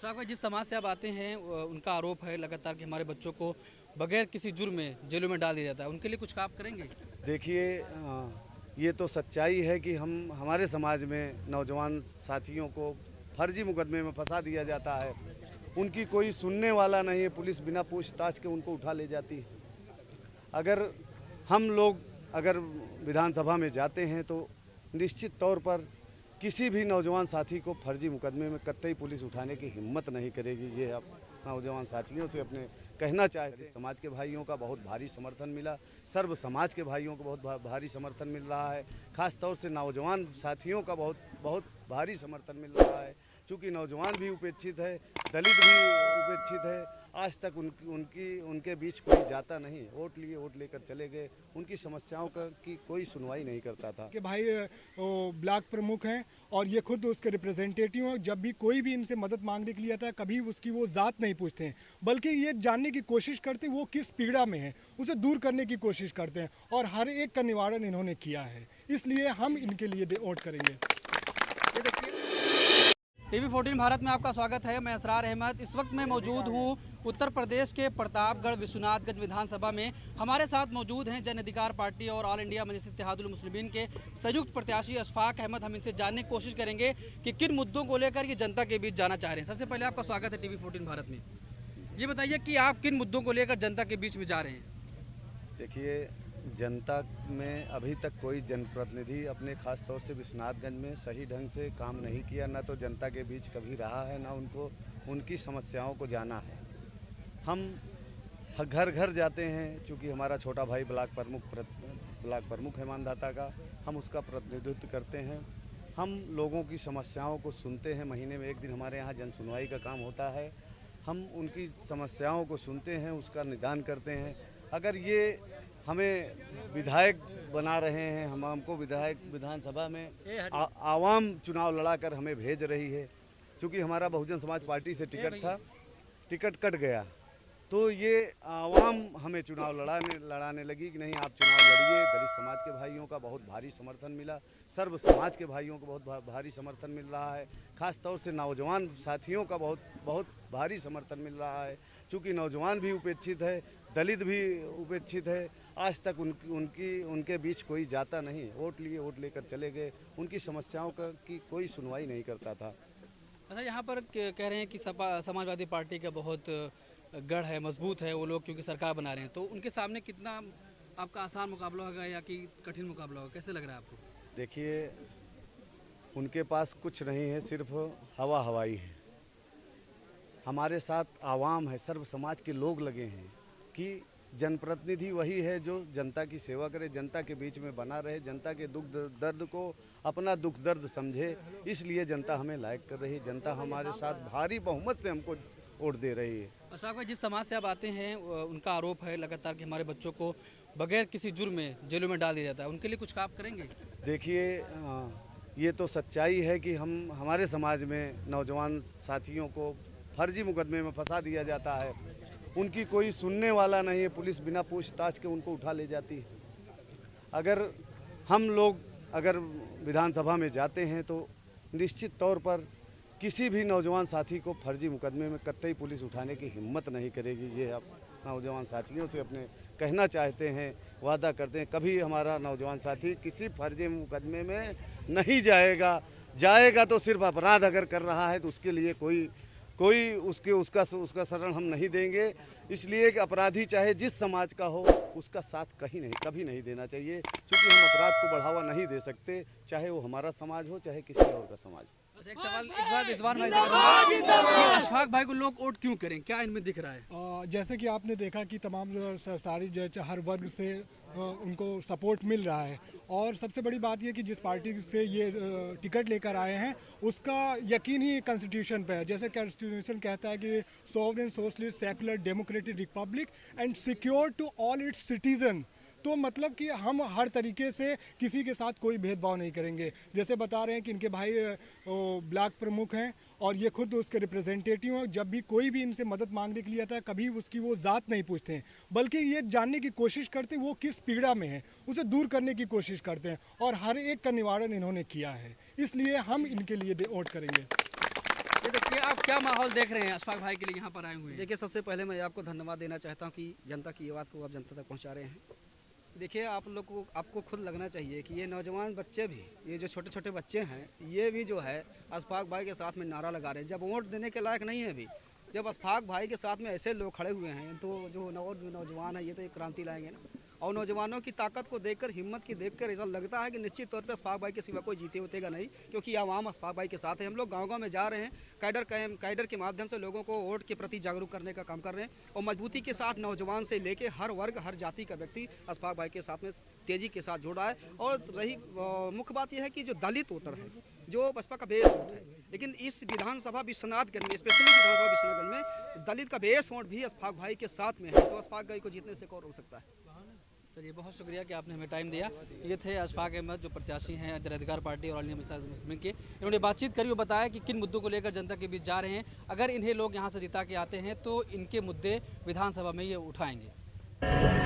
अशफाक भाई, जिस समाज से आप आते हैं उनका आरोप है लगातार कि हमारे बच्चों को बगैर किसी जुर्म में जेलों में डाल दिया जाता है। उनके लिए कुछ काम करेंगे? देखिए, ये तो सच्चाई है कि हमारे समाज में नौजवान साथियों को फर्जी मुकदमे में फंसा दिया जाता है। उनकी कोई सुनने वाला नहीं है, पुलिस बिना पूछताछ के उनको उठा ले जाती है। अगर हम लोग विधानसभा में जाते हैं तो निश्चित तौर पर किसी भी नौजवान साथी को फर्जी मुकदमे में कतई पुलिस उठाने की हिम्मत नहीं करेगी। ये आप नौजवान साथियों से अपने कहना चाहते हैं। समाज के भाइयों का बहुत भारी समर्थन मिला, सर्व समाज के भाइयों को बहुत भारी समर्थन मिल रहा है। खास तौर से नौजवान साथियों का बहुत भारी समर्थन मिल रहा है। चूँकि नौजवान भी उपेक्षित है, दलित भी उपेक्षित है। आज तक उनके बीच कोई जाता नहीं। वोट लेकर चले गए। उनकी समस्याओं की कोई सुनवाई नहीं करता था कि भाई वो ब्लॉक प्रमुख हैं और ये खुद उसके रिप्रेजेंटेटिव हैं। जब भी कोई भी इनसे मदद मांगने के लिए आता है, कभी उसकी वो ज़ात नहीं पूछते हैं, बल्कि ये जानने की कोशिश करते हैं वो किस पीड़ा में है, उसे दूर करने की कोशिश करते हैं। और हर एक का निवारण इन्होंने किया है, इसलिए हम इनके लिए वोट करेंगे। टीवी 14 भारत में आपका स्वागत है। मैं असरार अहमद। इस वक्त मैं मौजूद हूँ उत्तर प्रदेश के प्रतापगढ़ विश्वनाथगंज विधानसभा में। हमारे साथ मौजूद हैं जन अधिकार पार्टी और ऑल इंडिया मजलिस इत्तेहादुल मुस्लिमीन के संयुक्त प्रत्याशी अशफाक अहमद। हम इनसे जानने की कोशिश करेंगे कि किन मुद्दों को लेकर ये जनता के बीच जाना चाह रहे हैं। सबसे पहले आपका स्वागत है टीवी 14 भारत में। ये बताइए कि आप किन मुद्दों को लेकर जनता के बीच में जा रहे हैं? देखिए, जनता में अभी तक कोई जनप्रतिनिधि अपने खास तौर से विश्वनाथगंज में सही ढंग से काम नहीं किया। ना तो जनता के बीच कभी रहा है, ना उनको उनकी समस्याओं को जाना है। हम घर घर जाते हैं। चूँकि हमारा छोटा भाई ब्लॉक प्रमुख है मानदाता का, हम उसका प्रतिनिधित्व करते हैं। हम लोगों की समस्याओं को सुनते हैं। महीने में एक दिन हमारे यहाँ जन सुनवाई का काम होता है। हम उनकी समस्याओं को सुनते हैं, उसका निदान करते हैं। अगर ये हमें विधायक बना रहे हैं, हमको विधानसभा में आवाम चुनाव लड़ाकर हमें भेज रही है। क्योंकि हमारा बहुजन समाज पार्टी से टिकट कट गया, तो ये आवाम हमें चुनाव लड़ाने लगी कि नहीं, आप चुनाव लड़िए। दलित समाज के भाइयों का बहुत भारी समर्थन मिला, सर्व समाज के भाइयों को बहुत भारी समर्थन मिल रहा है। खास तौर से नौजवान साथियों का बहुत भारी समर्थन मिल रहा है। चूँकि नौजवान भी उपेक्षित है, दलित भी उपेक्षित है। आज तक उनके बीच कोई जाता नहीं। वोट लेकर चले गए। उनकी समस्याओं की कोई सुनवाई नहीं करता था। अच्छा, यहाँ पर कह रहे हैं कि समाजवादी पार्टी का बहुत गढ़ है, मजबूत है वो लोग, क्योंकि सरकार बना रहे हैं। तो उनके सामने कितना आपका आसान मुकाबला होगा या कि कठिन मुकाबला होगा, कैसे लग रहा है आपको? देखिए, उनके पास कुछ नहीं है, सिर्फ हवाई है। हमारे साथ आवाम है, सर्व समाज के लोग लगे हैं कि जनप्रतिनिधि वही है जो जनता की सेवा करे, जनता के बीच में बना रहे, जनता के दुख दर्द को अपना दुख दर्द समझे। इसलिए जनता हमें लायक कर रही है। जनता हमारे साथ भारी बहुमत से हमको वोट दे रही है। अशफाक भाई, जिस समाज से आप आते हैं उनका आरोप है लगातार कि हमारे बच्चों को बगैर किसी जुर्म में जेलों में डाल दिया जाता है। उनके लिए कुछ काम करेंगे? देखिए, ये तो सच्चाई है कि हमारे समाज में नौजवान साथियों को फर्जी मुकदमे में फंसा दिया जाता है। उनकी कोई सुनने वाला नहीं है, पुलिस बिना पूछताछ के उनको उठा ले जाती है। अगर हम लोग विधानसभा में जाते हैं तो निश्चित तौर पर किसी भी नौजवान साथी को फर्जी मुकदमे में कतई पुलिस उठाने की हिम्मत नहीं करेगी। ये आप नौजवान साथियों से अपने कहना चाहते हैं, वादा करते हैं। कभी हमारा नौजवान साथी किसी फर्जी मुकदमे में नहीं जाएगा तो सिर्फ अपराध अगर कर रहा है तो उसके लिए कोई उसका शरण हम नहीं देंगे। इसलिए कि अपराधी चाहे जिस समाज का हो, उसका साथ कभी नहीं देना चाहिए। क्योंकि हम अपराध को बढ़ावा नहीं दे सकते, चाहे वो हमारा समाज हो, चाहे किसी और का समाज हो। अच्छा, एक सवाल रिजवान भाई से करूंगा कि अशफाक भाई को लोग वोट क्यों करें, क्या इनमें दिख रहा है? जैसे कि आपने देखा कि तमाम सारी जो हर वर्ग से उनको सपोर्ट मिल रहा है। और सबसे बड़ी बात ये कि जिस पार्टी से ये टिकट लेकर आए हैं उसका यकीन ही कॉन्स्टिट्यूशन पे है। जैसे कॉन्स्टिट्यूशन कहता है कि sovereign socialist secular democratic republic and secure to all its citizen. तो मतलब कि हम हर तरीके से किसी के साथ कोई भेदभाव नहीं करेंगे। जैसे बता रहे हैं कि इनके भाई ब्लॉक प्रमुख हैं और ये खुद उसके रिप्रेजेंटेटिव हैं। जब भी कोई भी इनसे मदद मांगने के लिए आता है, कभी उसकी वो ज़ात नहीं पूछते हैं, बल्कि ये जानने की कोशिश करते हैं वो किस पीड़ा में है, उसे दूर करने की कोशिश करते हैं। और हर एक का निवारण इन्होंने किया है, इसलिए हम इनके लिए वोट करेंगे। ये देखिए, आप क्या माहौल देख रहे हैं अशफाक भाई के लिए यहाँ पर आए हुए हैं? देखिए, सबसे पहले मैं आपको धन्यवाद देना चाहता हूँ कि जनता की ये बात को आप जनता तक पहुँचा रहे हैं। देखिए, आप लोग को आपको खुद लगना चाहिए कि ये नौजवान बच्चे भी, ये जो छोटे छोटे बच्चे हैं, ये भी जो है अशफाक भाई के साथ में नारा लगा रहे हैं। जब वोट देने के लायक नहीं है अभी, जब अशफाक भाई के साथ में ऐसे लोग खड़े हुए हैं तो जो नौजवान है ये तो एक क्रांति लाएंगे ना। और नौजवानों की ताकत को देखकर, हिम्मत की देखकर ऐसा लगता है कि निश्चित तौर पे अशफाक भाई के सिवा कोई जीते उतेगा नहीं, क्योंकि आवाम अशफाक भाई के साथ है। हम लोग गांव-गांव में जा रहे हैं, कैडर के माध्यम से लोगों को वोट के प्रति जागरूक करने का काम कर रहे हैं और मजबूती के साथ नौजवान से लेके हर वर्ग, हर जाति का व्यक्ति अशफाक भाई के साथ में तेजी के साथ जुड़ा है। और रही मुख्य बात यह है कि जो दलित वोटर है, जो बसपा का बेस वोट है, लेकिन इस विधानसभा विश्वनाथगंज में, स्पेशली विधानसभा विश्वनाथगंज में दलित का बेस वोट भी अशफाक भाई के साथ में है, तो अशफाक भाई को जीतने से कौन रोक सकता है। चलिए, बहुत शुक्रिया कि आपने हमें टाइम दिया। ये थे अशफाक अहमद, जो प्रत्याशी हैं जन अधिकार पार्टी और ऑल इंडिया मुस्लिम के। इन्होंने बातचीत करी और बताया कि किन मुद्दों को लेकर जनता के बीच जा रहे हैं। अगर इन्हें लोग यहाँ से जिता के आते हैं तो इनके मुद्दे विधानसभा में ये उठाएंगे।